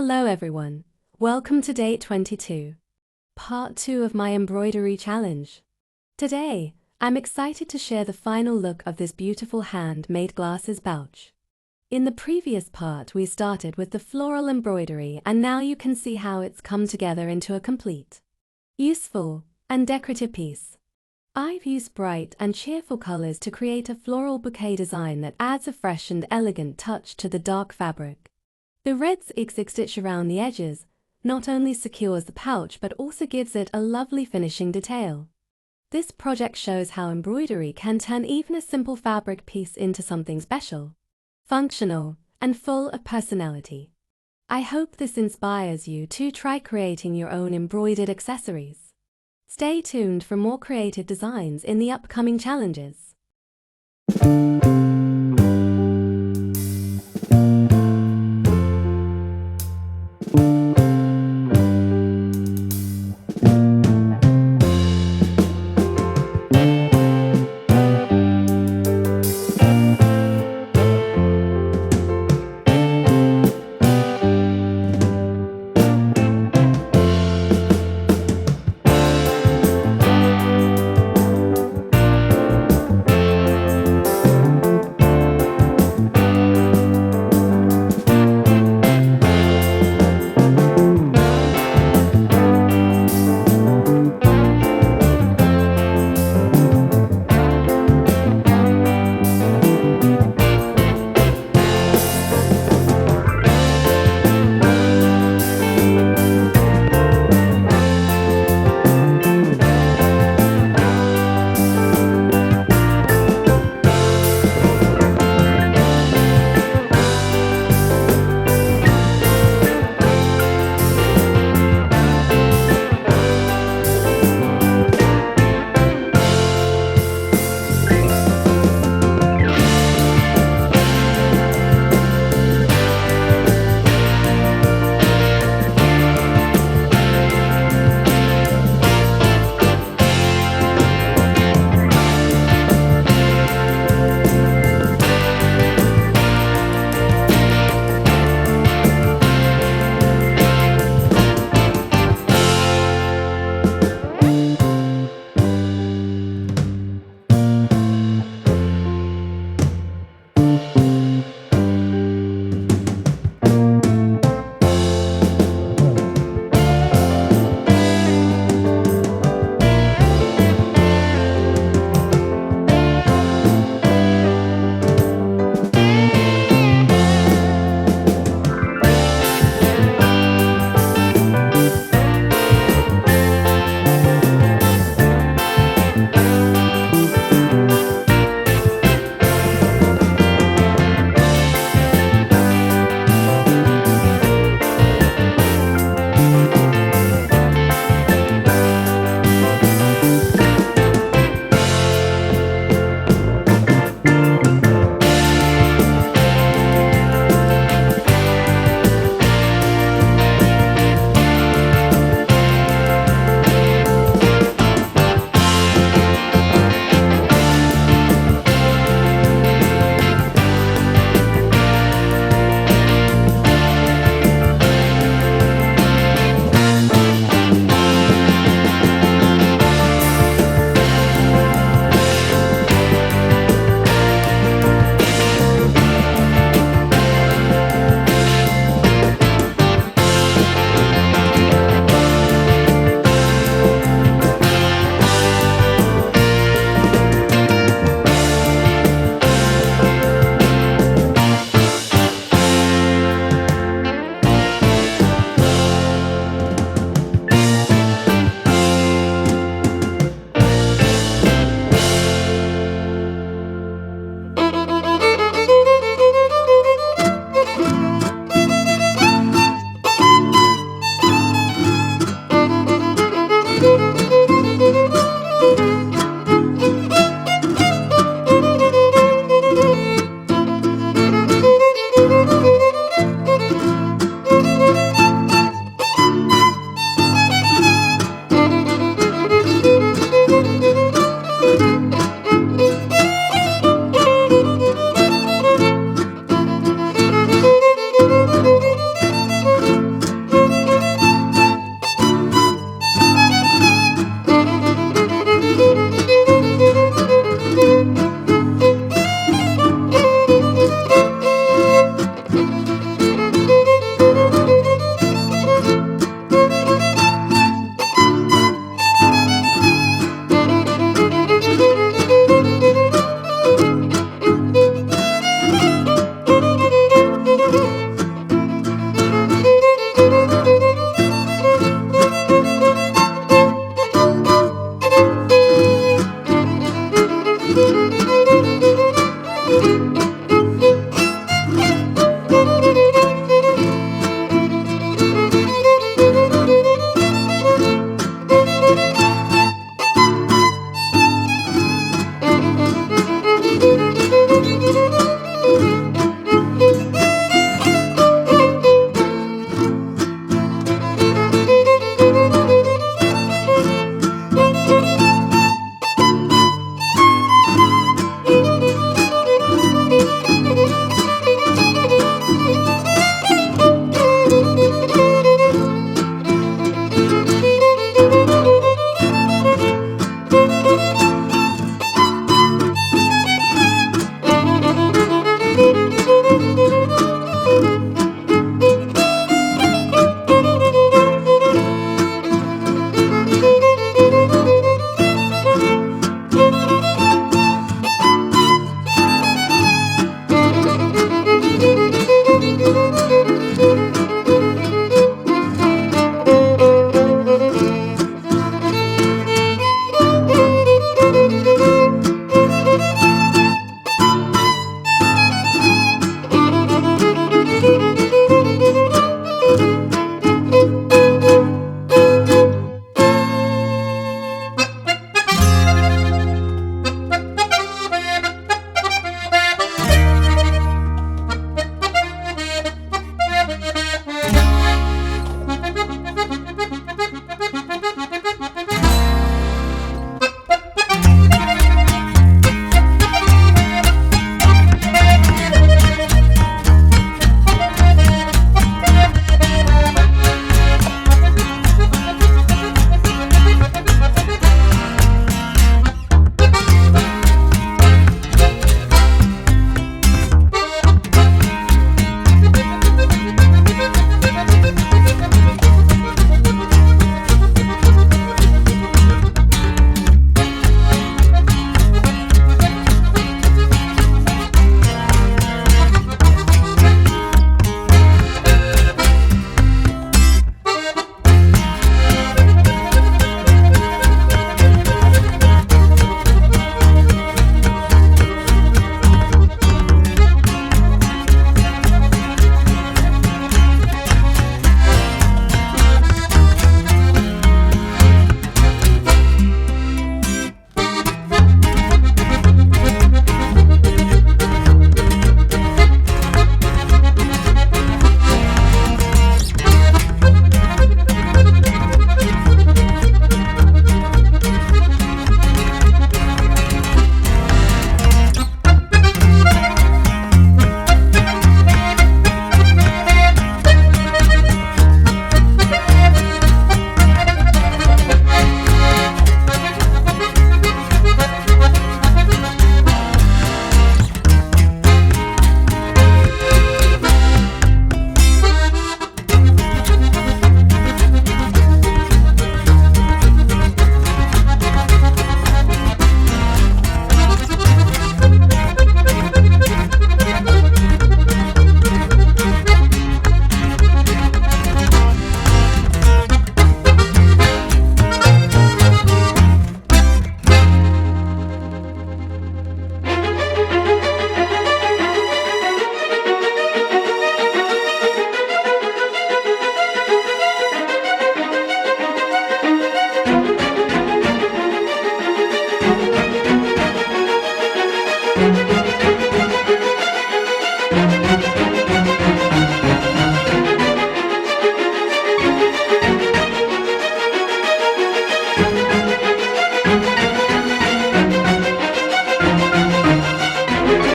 Hello everyone, welcome to day 22, part 2 of my embroidery challenge. Today, I'm excited to share the final look of this beautiful handmade glasses pouch. In the previous part we started with the floral embroidery and now you can see how it's come together into a complete, useful, and decorative piece. I've used bright and cheerful colors to create a floral bouquet design that adds a fresh and elegant touch to the dark fabric. The red zigzag stitch around the edges not only secures the pouch but also gives it a lovely finishing detail. This project shows how embroidery can turn even a simple fabric piece into something special, functional, and full of personality. I hope this inspires you to try creating your own embroidered accessories. Stay tuned for more creative designs in the upcoming challenges.